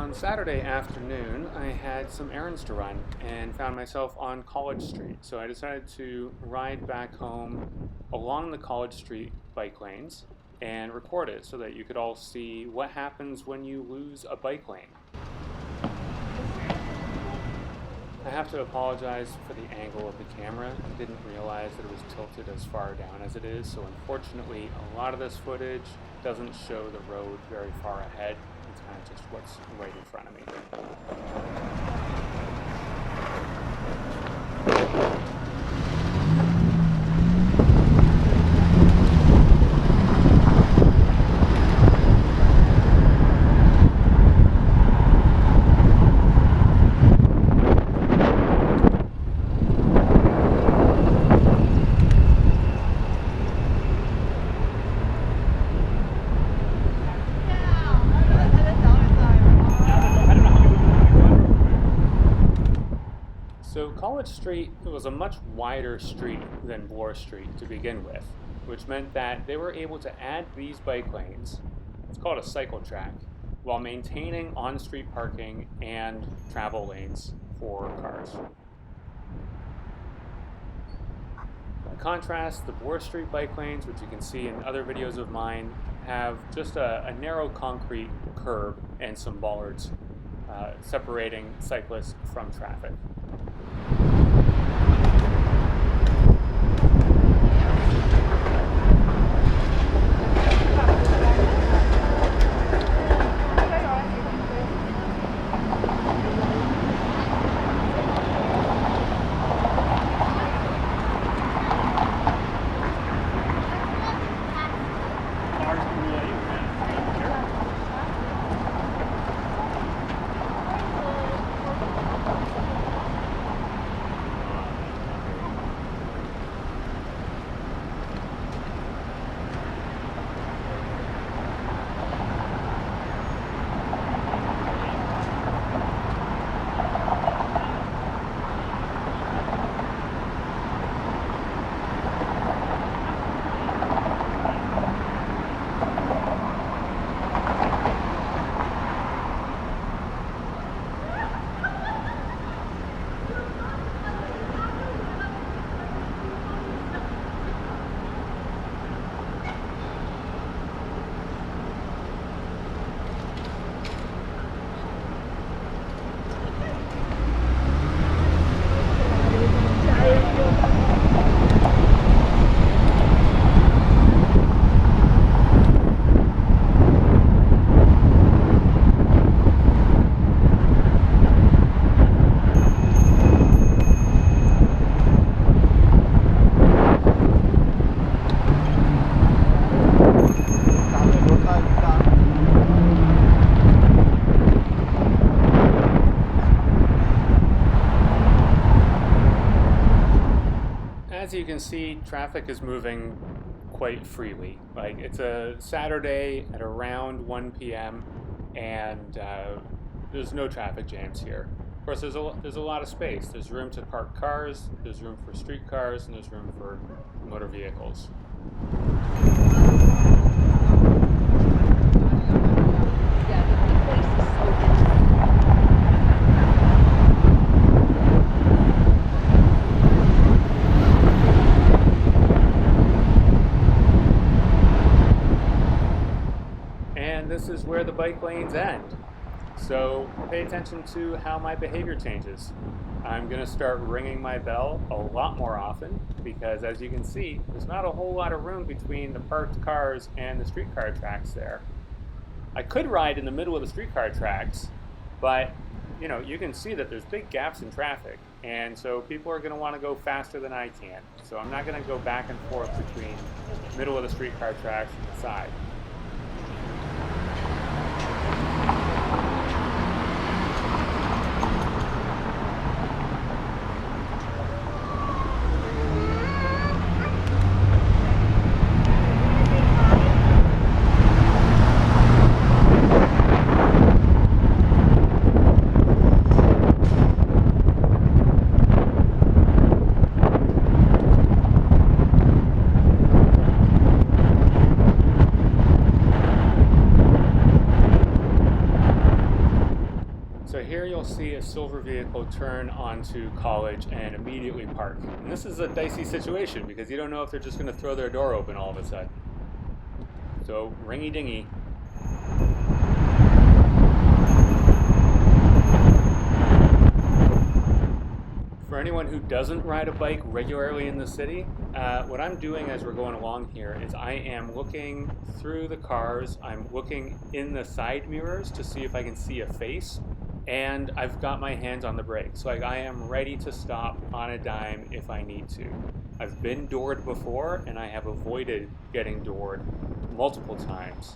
On Saturday afternoon, I had some errands to run and found myself on College Street. So I decided to ride back home along the College Street bike lanes and record it so that you could all see what happens when you lose a bike lane. I have to apologize for the angle of the camera. I didn't realize that it was tilted as far down as it is, so unfortunately a lot of this footage doesn't show the road very far ahead. It's kind of just what's right in front of me. So College Street was a much wider street than Bloor Street to begin with, which meant that they were able to add these bike lanes, it's called a cycle track, while maintaining on-street parking and travel lanes for cars. By contrast, the Bloor Street bike lanes, which you can see in other videos of mine, have just a narrow concrete curb and some bollards separating cyclists from traffic. As you can see, traffic is moving quite freely. Like, it's a Saturday at around 1 p.m. and there's no traffic jams here. Of course, there's a lot of space. There's room to park cars, there's room for street cars, and there's room for motor vehicles. This is where the bike lanes end. So pay attention to how my behavior changes. I'm going to start ringing my bell a lot more often because, as you can see, there's not a whole lot of room between the parked cars and the streetcar tracks there. I could ride in the middle of the streetcar tracks, but you can see that there's big gaps in traffic, and so people are going to want to go faster than I can. So I'm not going to go back and forth between the middle of the streetcar tracks and the side. see a silver vehicle turn onto College and immediately park. And this is a dicey situation because you don't know if they're just going to throw their door open all of a sudden. So, ringy dingy. For anyone who doesn't ride a bike regularly in the city, what I'm doing as we're going along here is I am looking through the cars, I'm looking in the side mirrors to see if I can see a face, and I've got my hands on the brakes. Like, I am ready to stop on a dime if I need to. I've been doored before, and I have avoided getting doored multiple times.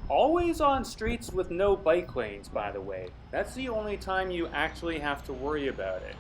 Always on streets with no bike lanes, by the way. That's the only time you actually have to worry about it.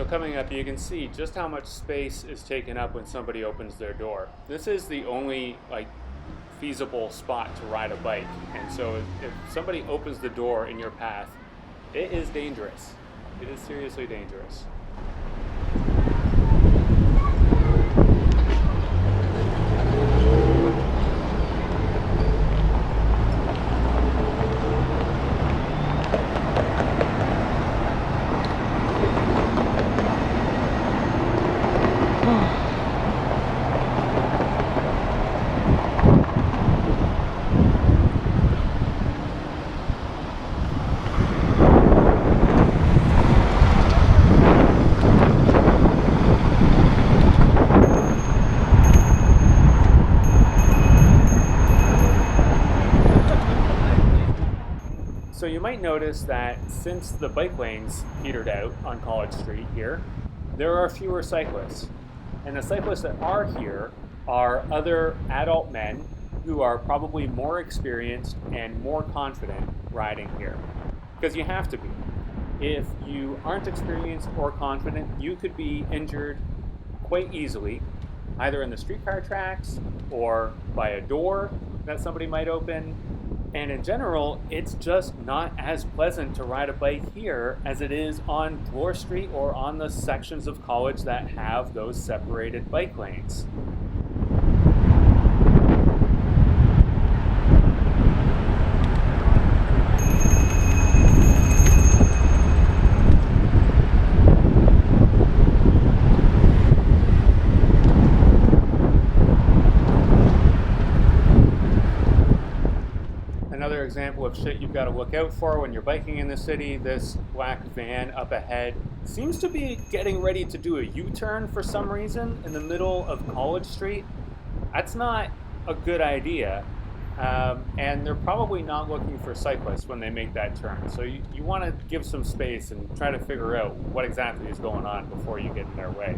Coming up, you can see just how much space is taken up when somebody opens their door. This is the only feasible spot to ride a bike, and so if somebody opens the door in your path, it is dangerous. It is seriously dangerous. So you might notice that since the bike lanes petered out on College Street here, there are fewer cyclists. And the cyclists that are here are other adult men who are probably more experienced and more confident riding here. Because you have to be. If you aren't experienced or confident, you could be injured quite easily, either in the streetcar tracks or by a door that somebody might open. And in general, it's just not as pleasant to ride a bike here as it is on Bloor Street or on the sections of College that have those separated bike lanes. Another example of shit you've got to look out for when you're biking in the city, this black van up ahead seems to be getting ready to do a U-turn for some reason in the middle of College Street. That's not a good idea, and they're probably not looking for cyclists when they make that turn. So you want to give some space and try to figure out what exactly is going on before you get in their way.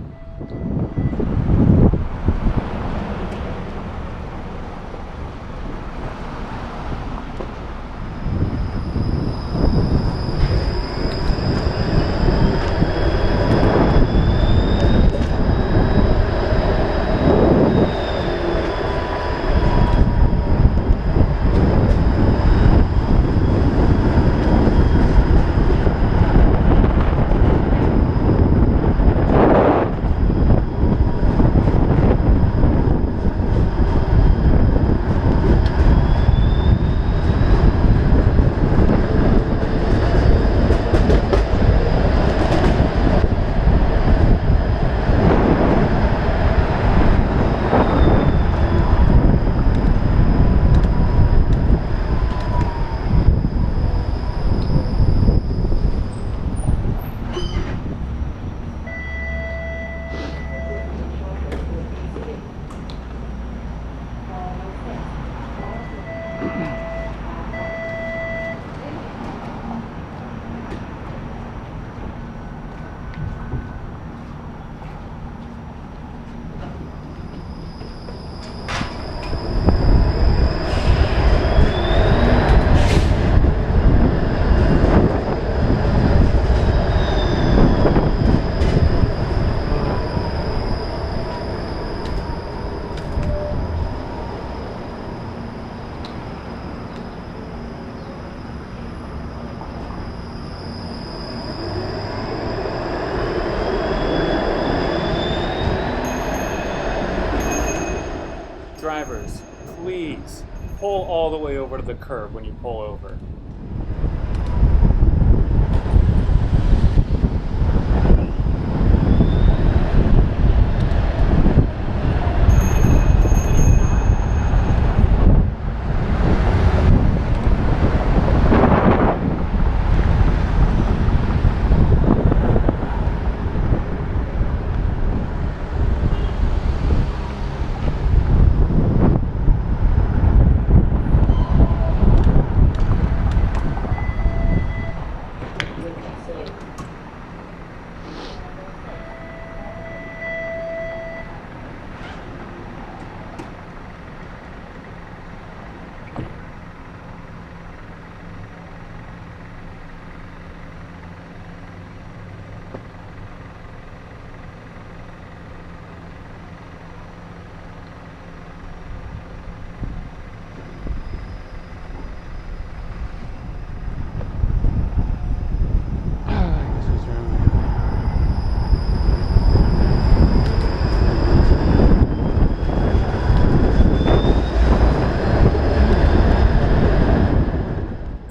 drivers, please pull all the way over to the curb when you pull over.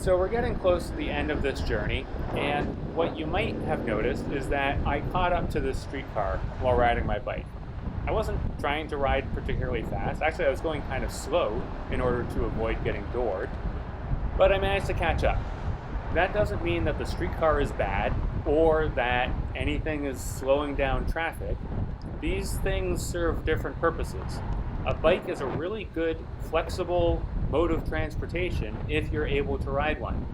So we're getting close to the end of this journey, and what you might have noticed is that I caught up to this streetcar while riding my bike. I wasn't trying to ride particularly fast. Actually, I was going kind of slow in order to avoid getting doored, but I managed to catch up. That doesn't mean that the streetcar is bad or that anything is slowing down traffic. These things serve different purposes. A bike is a really good, flexible mode of transportation if you're able to ride one.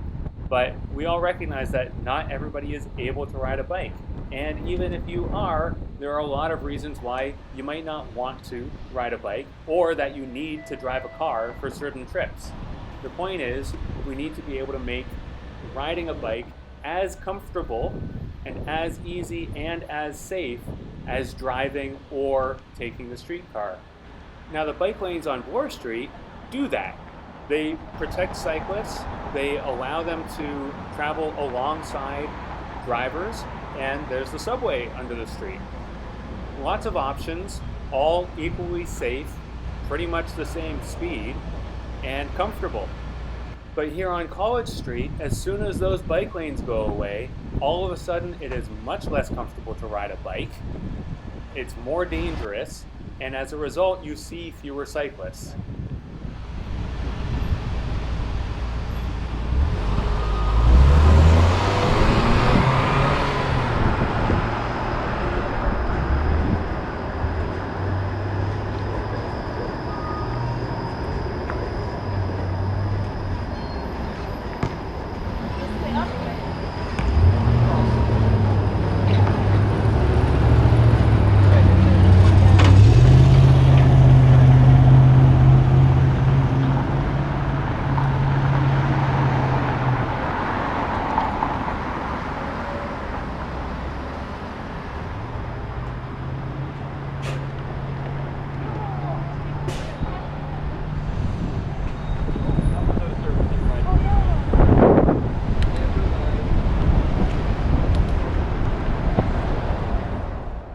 But we all recognize that not everybody is able to ride a bike. And even if you are, there are a lot of reasons why you might not want to ride a bike or that you need to drive a car for certain trips. The point is, we need to be able to make riding a bike as comfortable and as easy and as safe as driving or taking the streetcar. Now, the bike lanes on Bloor Street do that. They protect cyclists, they allow them to travel alongside drivers, and there's the subway under the street. Lots of options, all equally safe, pretty much the same speed, and comfortable. But here on College Street, as soon as those bike lanes go away, all of a sudden it is much less comfortable to ride a bike, it's more dangerous, and as a result you see fewer cyclists.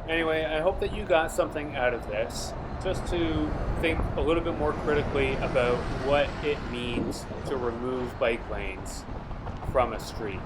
Anyway, I hope that you got something out of this, just to think a little bit more critically about what it means to remove bike lanes from a street.